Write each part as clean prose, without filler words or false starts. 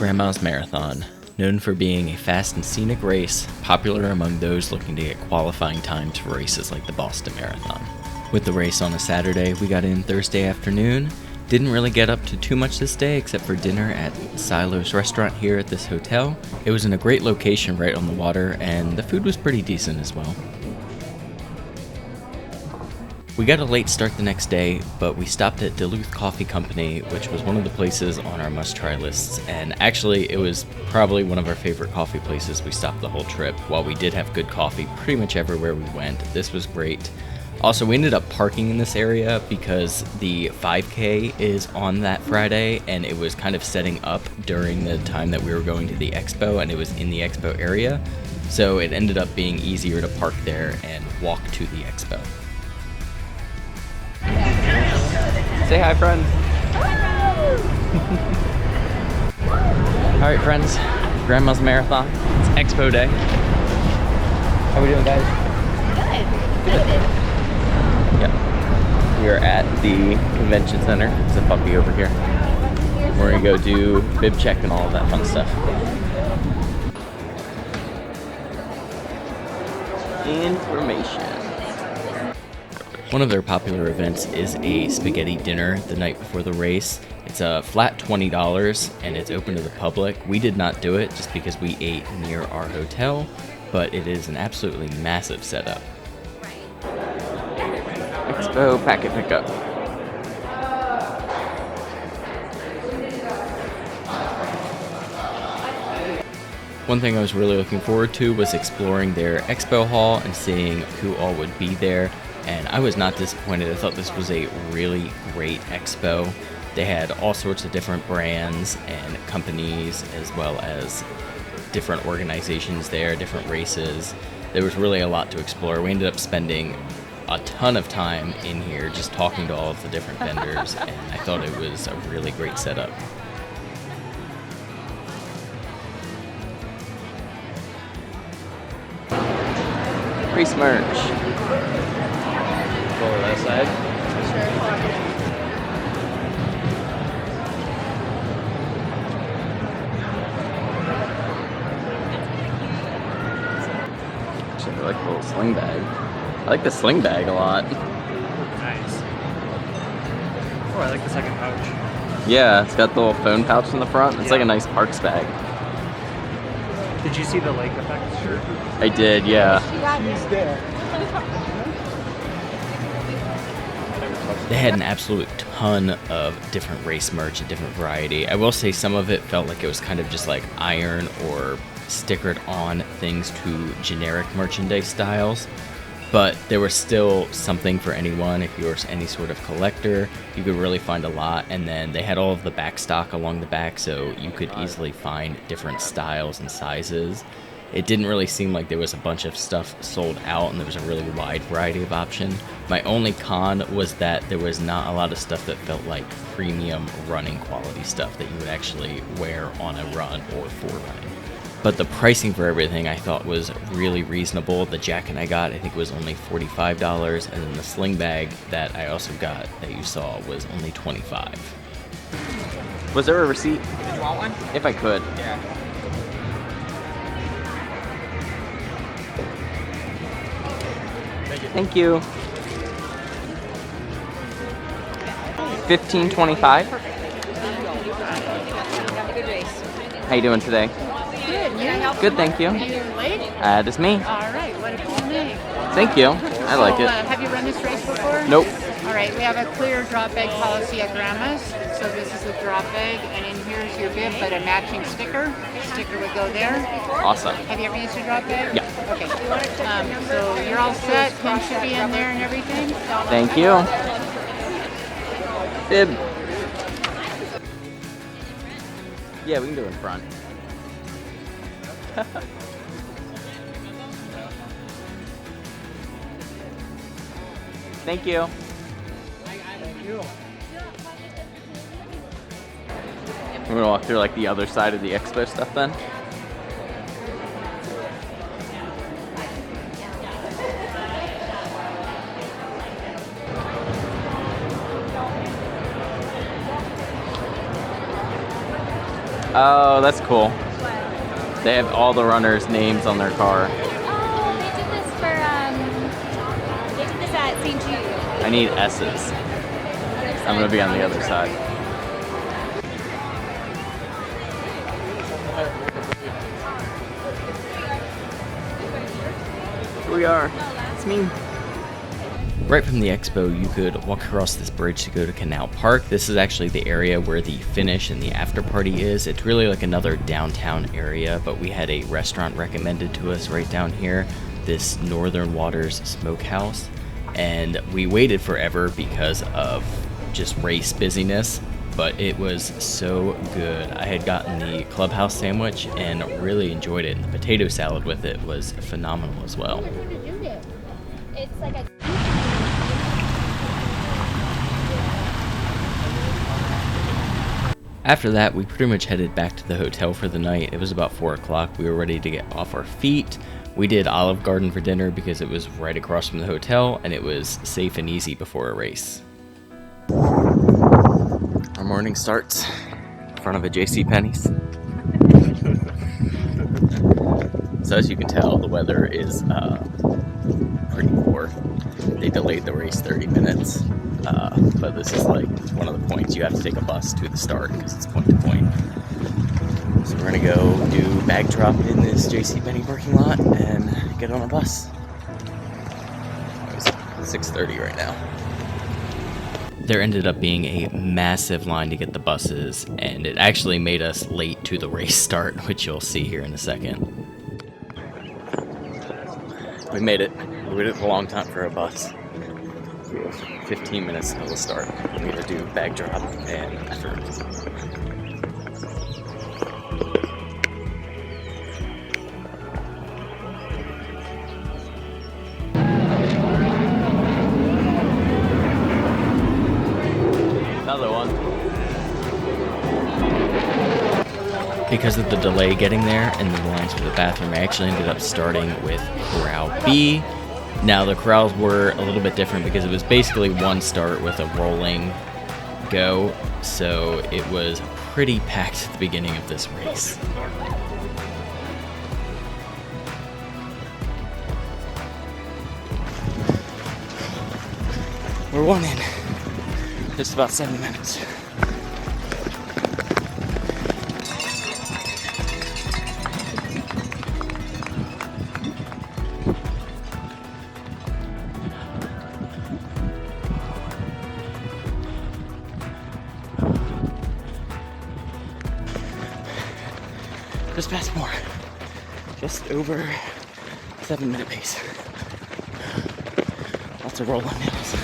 Grandma's Marathon, known for being a fast and scenic race, popular among those looking to get qualifying times for races like the Boston Marathon. With the race on a Saturday, we got in Thursday afternoon. Didn't really get up to too much this day except for dinner at Silo's restaurant here at this hotel. It was in a great location right on the water, and the food was pretty decent as well. We got a late start the next day, but we stopped at Duluth Coffee Company, which was one of the places on our must-try lists, and actually it was probably one of our favorite coffee places we stopped the whole trip. While we did have good coffee pretty much everywhere we went, this was great. Also, we ended up parking in this area because the 5K is on that Friday, and it was kind of setting up during the time that we were going to the Expo, and it was in the Expo area, so it ended up being easier to park there and walk to the Expo. Say hi, friends. Alright, friends. Grandma's Marathon. It's Expo Day. How we doing, guys? Good. Yeah. We are at the convention center. There's a puppy over here. We're gonna go do bib check and all of that fun stuff. Information. One of their popular events is a spaghetti dinner the night before the race. It's a flat $20 and it's open to the public. We did not do it just because we ate near our hotel, but it is an absolutely massive setup. Expo packet pickup. One thing I was really looking forward to was exploring their expo hall and seeing who all would be there. And I was not disappointed. I thought this was a really great expo. They had all sorts of different brands and companies, as well as different organizations there, different races. There was really a lot to explore. We ended up spending a ton of time in here just talking to all of the different vendors, and I thought it was a really great setup. Race merch. Over that side. Actually, I like the little sling bag. I like the sling bag a lot. Nice. Oh, I like the second pouch. Yeah, it's got the little phone pouch in the front. It's Yeah. like a nice Parks bag. Did you see the lake effect shirt? I did, yeah. She's there. They had an absolute ton of different race merch, a different variety. I will say some of it felt like it was kind of just like iron or stickered on things to generic merchandise styles, but there was still something for anyone. If you were any sort of collector, you could really find a lot. And then they had all of the back stock along the back, so you could easily find different styles and sizes. It didn't really seem like there was a bunch of stuff sold out and there was a really wide variety of option. My only con was that there was not a lot of stuff that felt like premium running quality stuff that you would actually wear on a run or for running. But the pricing for everything I thought was really reasonable. The jacket I got, I think, was only $45, and then the sling bag that I also got that you saw was only $25. Was there a receipt? Did you want one? If I could. Yeah. Thank you. $15.25. Have a good race. How you doing today? Good. Can I help Good, you? thank you. Are you late? That's me. All right. What a cool name. Thank you. I like it. Have you run this race before? Nope. All right. We have a clear drop bag policy at Grandma's. So this is the drop bag, and in here is your bib, but a matching sticker. Sticker would go there. Awesome. Have you ever used a drop bag? Yeah. Okay. So you're all set. Pin should be in there and everything. Thank you. Bib. Yeah, we can do it in front. Thank you. Thank you. We're gonna walk through like the other side of the expo stuff then. Oh, that's cool. What? They have all the runners' names on their car. Oh, they did this for, they did this at St. Jude. I need S's. I'm gonna be on the other side. Here we are. It's me. Right from the expo, you could walk across this bridge to go to Canal Park. This is actually the area where the finish and the after party is. It's really like another downtown area, but we had a restaurant recommended to us right down here, this Northern Waters Smokehouse, and we waited forever because of just race busyness, but it was so good. I had gotten the clubhouse sandwich and really enjoyed it, and the potato salad with it was phenomenal as well. It's like a... After that, we pretty much headed back to the hotel for the night. It was about 4 o'clock. We were ready to get off our feet. We did Olive Garden for dinner because it was right across from the hotel and it was safe and easy before a race. Our morning starts in front of a JCPenney's. So as you can tell, the weather is pretty poor. They delayed the race 30 minutes. But this is like one of the points. You have to take a bus to the start because it's point to point. So we're gonna go do bag drop in this JCPenney parking lot and get on a bus. It's 6:30 right now. There ended up being a massive line to get the buses, and it actually made us late to the race start, which you'll see here in a second. We made it. We waited a long time for a bus. 15 minutes until the start. We had to do bag drop and effort. Another one. Because of the delay getting there and the lines for the bathroom, I actually ended up starting with Corral B. Now, the corrals were a little bit different because it was basically one start with a rolling go, so it was pretty packed at the beginning of this race. We're one in. Just about 7 minutes. Just past more. Just over 7 minute pace. Lots of rolling hills.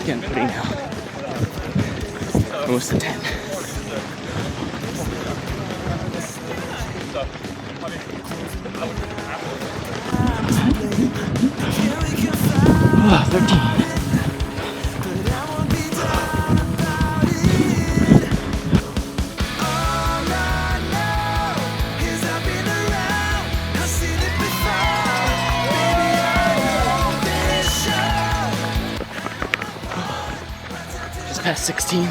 Getting pretty now. Almost to 10. Oh, 13. Past 16.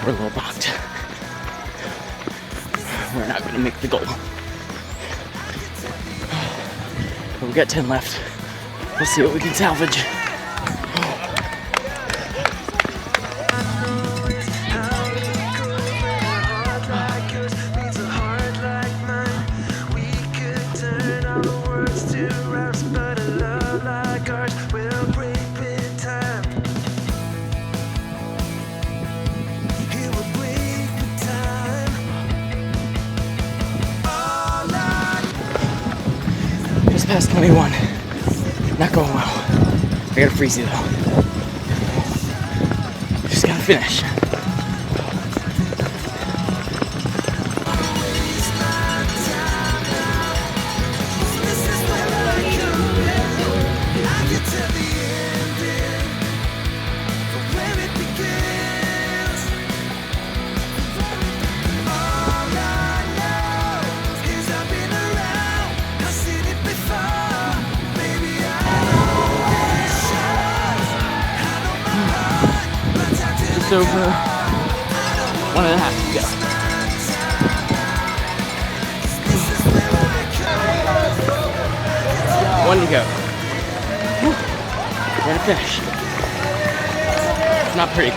We're a little bonked. We're not going to make the goal. But we got 10 left. We'll see what we can salvage. Past 21. Not going well. I gotta freeze you though. Just gotta finish. Just over 1.5 to go. One to go. Whew. We're gonna finish. It's not pretty.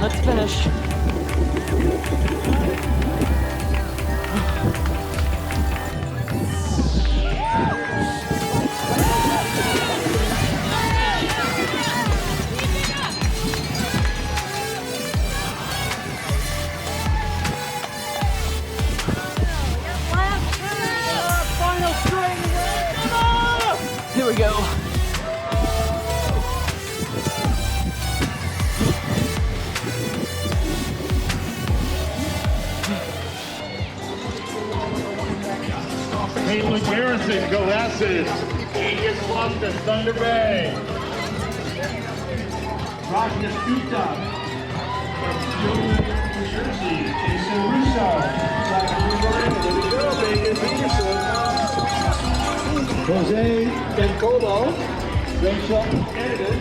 Let's finish. Here we go. Caitlin Garrison, go S's. Genius Loftus, Thunder Bay. Rajna Gupta from Duluth, New Jersey. Jason Russo. Jose Bencolo, Rachel Edison,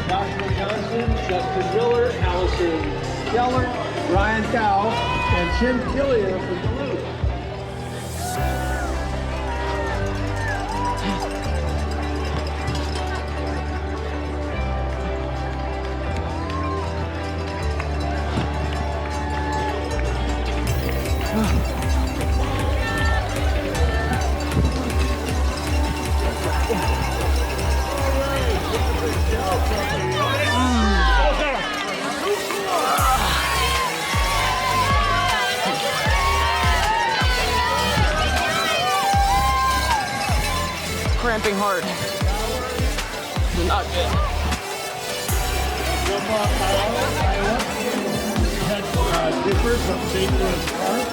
Joshua Johnson, Justin Miller, Allison Keller, Ryan Dow, and Tim Killian from Duluth. Cramping hard. Not good. Dipper from St. Louis Park.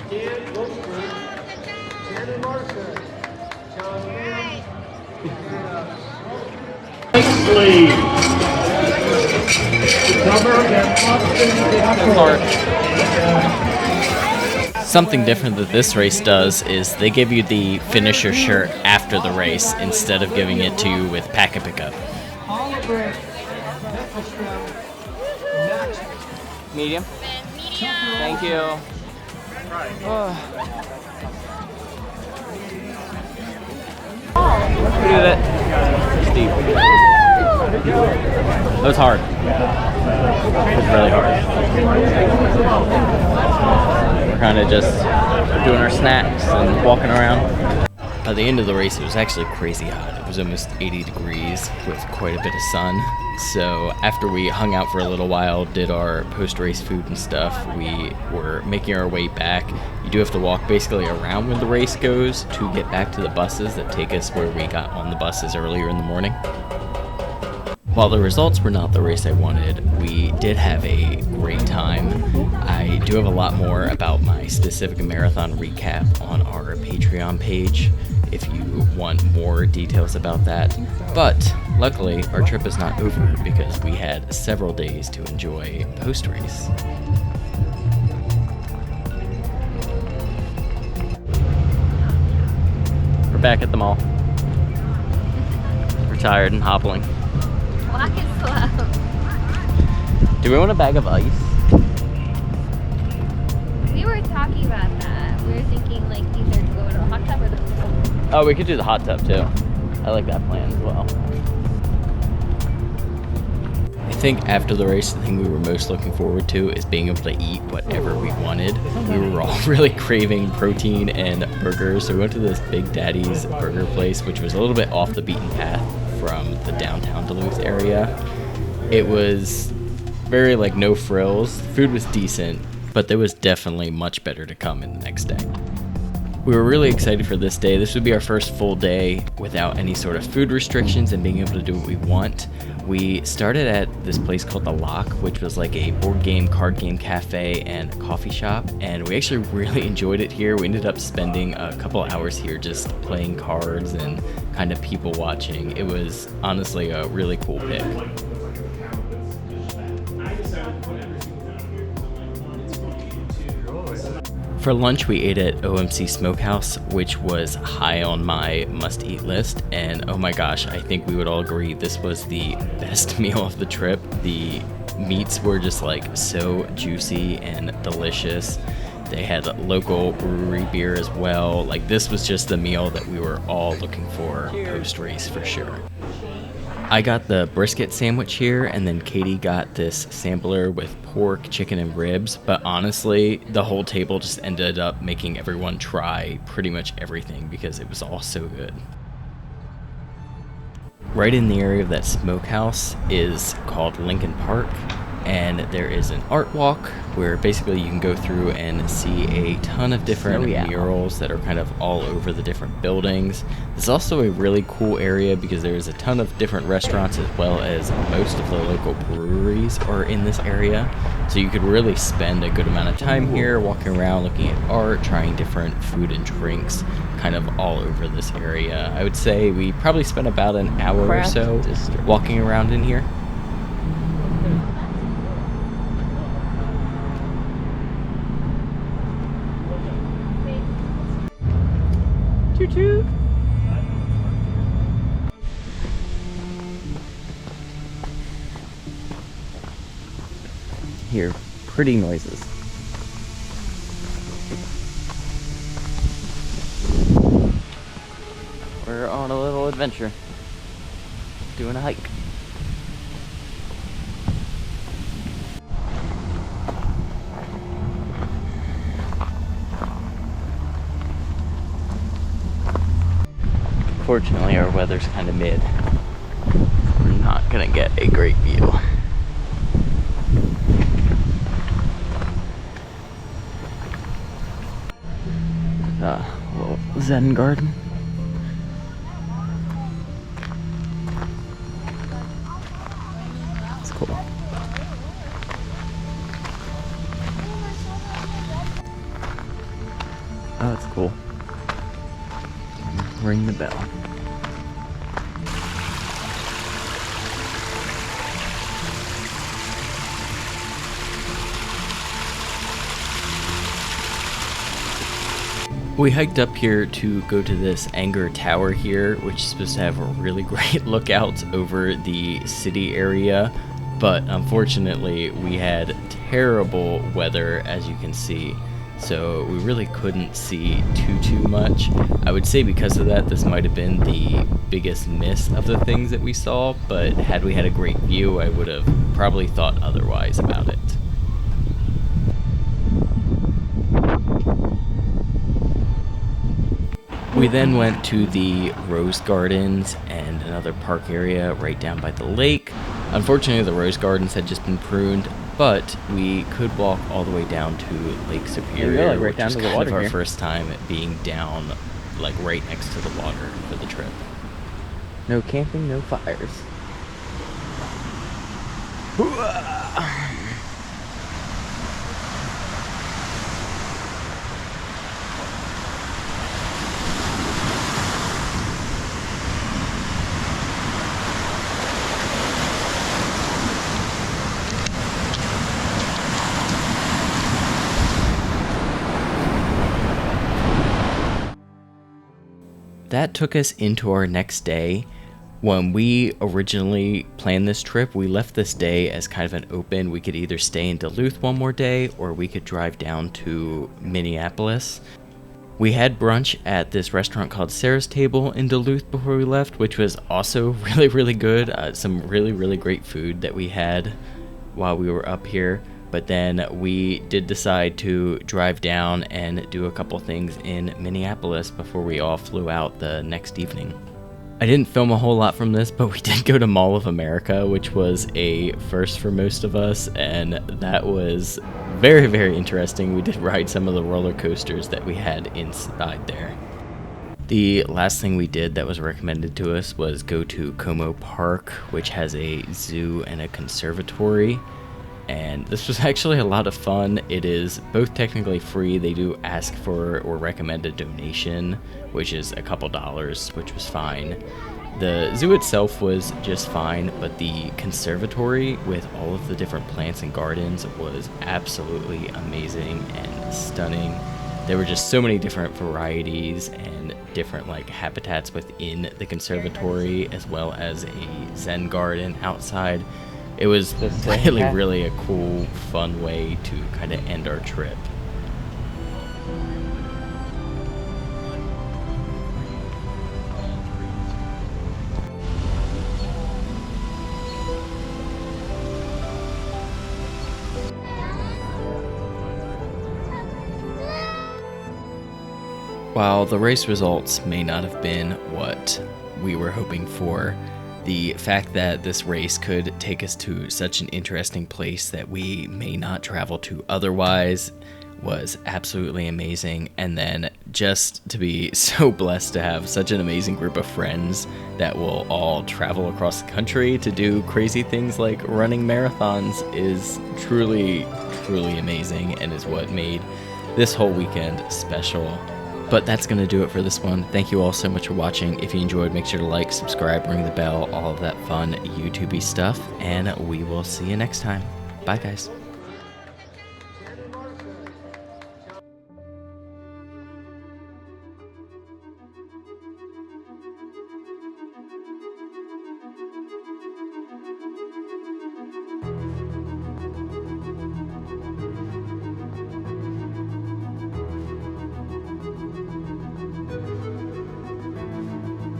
Dan Wolfberg, Shannon Larson, John Mann, Something different that this race does is they give you the finisher shirt after the race instead of giving it to you with pack and pickup. Medium? Thank you. We did it. Steep. That was hard. It was really hard. We're kind of just doing our snacks and walking around. By the end of the race, it was actually crazy hot. It was almost 80 degrees with quite a bit of sun. So after we hung out for a little while, did our post-race food and stuff, we were making our way back. You do have to walk basically around when the race goes to get back to the buses that take us where we got on the buses earlier in the morning. While the results were not the race I wanted, we did have a great time. I do have a lot more about my specific marathon recap on our Patreon page if you want more details about that. But luckily, our trip is not over because we had several days to enjoy post-race. back at the mall. We're tired and hobbling. Walk it slow. Do we want a bag of ice? We were talking about that. We were thinking like either to go to the hot tub or the pool. Oh, we could do the hot tub too. I like that plan as well. I think after the race, the thing we were most looking forward to is being able to eat whatever we wanted. We were all really craving protein and burgers, so we went to this Big Daddy's burger place, which was a little bit off the beaten path from the downtown Duluth area. It was very like no frills. Food was decent, but there was definitely much better to come in the next day. We were really excited for this day. This would be our first full day without any sort of food restrictions and being able to do what we want. We started at this place called The Lock, which was like a board game, card game cafe and coffee shop, and we actually really enjoyed it here. We ended up spending a couple hours here just playing cards and kind of people watching. It was honestly a really cool pick. For lunch, we ate at OMC Smokehouse, which was high on my must-eat list, and oh my gosh, I think we would all agree this was the best meal of the trip. The meats were just like so juicy and delicious. They had local brewery beer as well. Like, this was just the meal that we were all looking for post-race for sure. I got the brisket sandwich here, and then Katie got this sampler with pork, chicken, and ribs, but honestly, the whole table just ended up making everyone try pretty much everything because it was all so good. Right in the area of that smokehouse is called Lincoln Park, and there is an art walk where basically you can go through and see a ton of different murals that are kind of all over the different buildings. It's also a really cool area because there's a ton of different restaurants as well as most of the local breweries are in this area. So you could really spend a good amount of time here walking around, looking at art, trying different food and drinks kind of all over this area. I would say we probably spent about an hour or so walking around in here. Toot. Hear pretty noises. We're on a little adventure. Doing a hike. Fortunately, our weather's kind of mid. We're not gonna get a great view. Little Zen garden. It's cool. Oh, it's cool. Ring the bell. We hiked up here to go to this Anger Tower here, which is supposed to have a really great lookout over the city area, but unfortunately we had terrible weather, as you can see, so we really couldn't see too much. I would say because of that, this might have been the biggest miss of the things that we saw, but had we had a great view, I would have probably thought otherwise about it. We then went to the Rose Gardens and another park area right down by the lake. Unfortunately, the Rose Gardens had just been pruned, but we could walk all the way down to Lake Superior, right down which to is the kind water of our here. first time being down, like right next to the water for the trip. No camping, no fires. that took us into our next day. When we originally planned this trip, we left this day as kind of an open. We could either stay in Duluth one more day, or we could drive down to Minneapolis. We had brunch at this restaurant called Sarah's Table in Duluth before we left, which was also really, really good. Some really, really great food that we had while we were up here. But then we did decide to drive down and do a couple things in Minneapolis before we all flew out the next evening. I didn't film a whole lot from this, but we did go to Mall of America, which was a first for most of us, and that was very, very interesting. We did ride some of the roller coasters that we had inside there. The last thing we did that was recommended to us was go to Como Park, which has a zoo and a conservatory. And this was actually a lot of fun. It is both technically free. They do ask for or recommend a donation, which is a couple dollars, which was fine. The zoo itself was just fine, but the conservatory with all of the different plants and gardens was absolutely amazing and stunning. There were just so many different varieties and different habitats within the conservatory, as well as a Zen garden outside. It was really, really a cool, fun way to kind of end our trip. While the race results may not have been what we were hoping for, the fact that this race could take us to such an interesting place that we may not travel to otherwise was absolutely amazing. And then just to be so blessed to have such an amazing group of friends that will all travel across the country to do crazy things like running marathons is truly, truly amazing, and is what made this whole weekend special. But that's going to do it for this one. Thank you all so much for watching. If you enjoyed, make sure to like, subscribe, ring the bell, all of that fun YouTube-y stuff, and we will see you next time. Bye, guys.